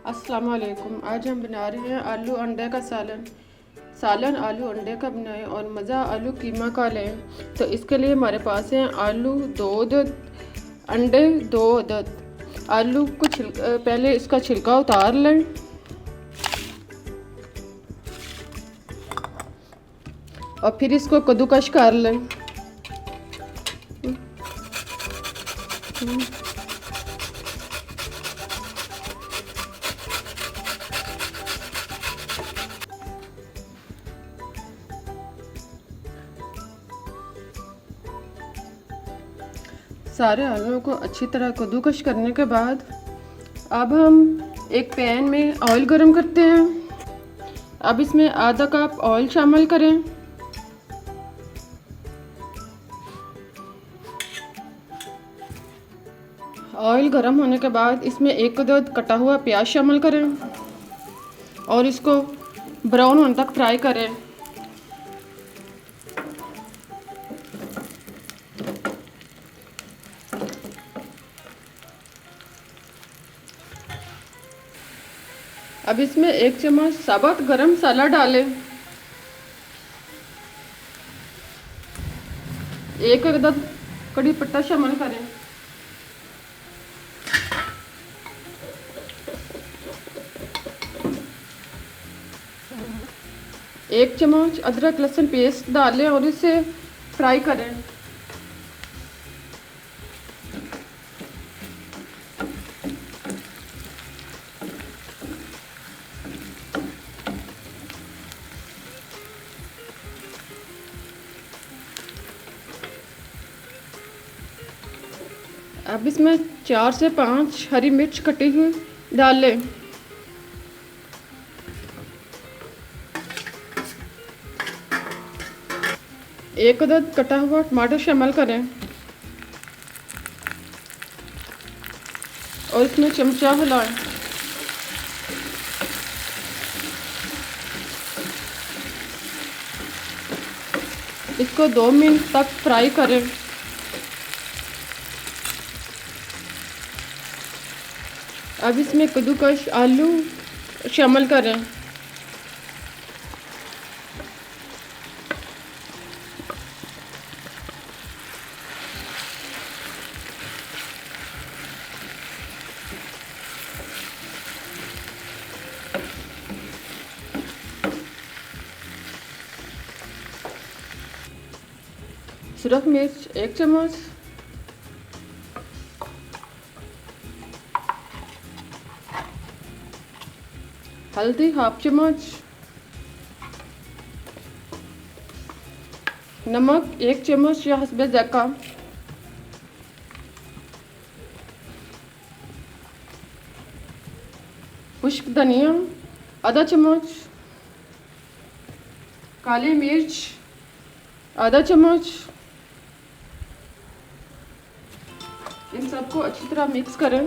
अस्सलाम वालेकुम। आज हम बना रहे हैं आलू अंडे का सालन आलू अंडे का बनाएं और मज़ा आलू कीमा का लें। तो इसके लिए हमारे पास हैं आलू 2 अदद, अंडे 2 अदद। आलू को पहले इसका छिलका उतार लें और फिर इसको कद्दूकश कर लें। सारे आलूओं को अच्छी तरह कद्दूकश करने के बाद अब हम एक पैन में ऑयल गरम करते हैं। अब इसमें आधा कप ऑयल शामिल करें। ऑयल गरम होने के बाद इसमें एक अदद कटा हुआ प्याज शामिल करें और इसको ब्राउन होने तक फ्राई करें। अब इसमें 1 चम्मच साबुत गरम मसाला डालें। 1 अदद कड़ी पत्ता शामिल करें। एक चम्मच अदरक लहसुन पेस्ट डालें और इसे फ्राई करें। अब इसमें 4 से 5 हरी मिर्च कटी हुई डाल लें। एक अदद कटा हुआ टमाटर शामिल करें और इसमें चमचा हिलाएं। इसको 2 मिनट तक फ्राई करें। अब इसमें कद्दूकश आलू शामिल करें। सुरख मिर्च 1 चम्मच, हल्दी 1/2 चम्मच, नमक 1 चम्मच या हस्बे ज़ायक़ा, खुश्क धनिया आधा चम्मच, काली मिर्च आधा चम्मच। इन सबको अच्छी तरह मिक्स करें।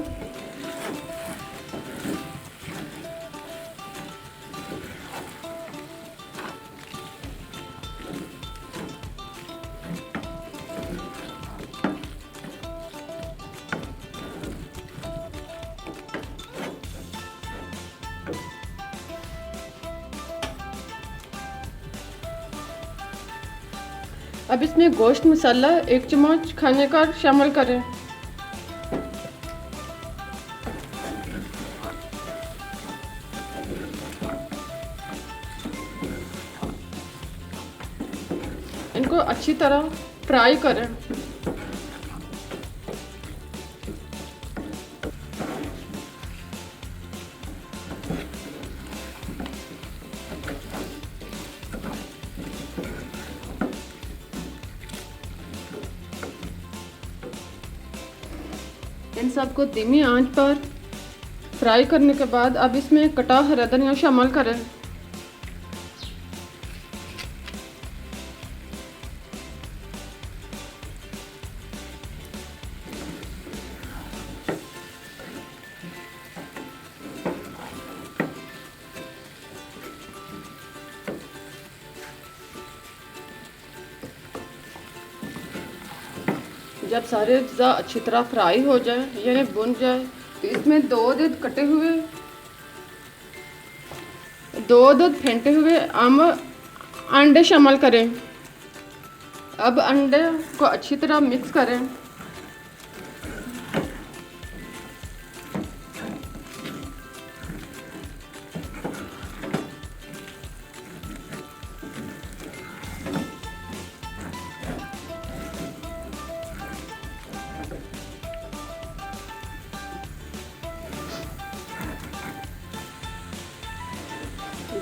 अब इसमें गोश्त मसाला 1 चम्मच खाने का शामिल करें। इनको अच्छी तरह फ्राई करें। इन सबको धीमी आंच पर फ्राई करने के बाद अब इसमें कटा हरा धनिया शामिल करें। जब सारे अज्जा अच्छी तरह फ्राई हो जाए यानी भुन जाए तो इसमें 2 अदद कटे हुए दो फेंटे हुए हम अंडे शामिल करें। अब अंडे को अच्छी तरह मिक्स करें।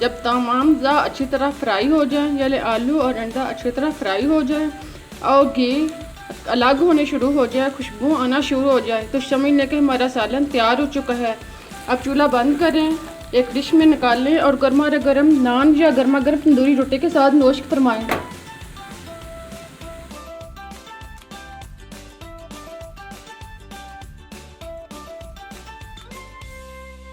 जब तमाम ज़ा अच्छी तरह फ्राई हो जाए, यानी आलू और अंडा अच्छी तरह फ्राई हो जाए और घी अलग होने शुरू हो जाए, खुशबू आना शुरू हो जाए, तो समझ लें कि हमारा सालन तैयार हो चुका है। अब चूल्हा बंद करें, एक डिश में निकालें और गर्मा गर्म नान या गर्मा गर्म तंदूरी रोटी के साथ नोश फरमाएं।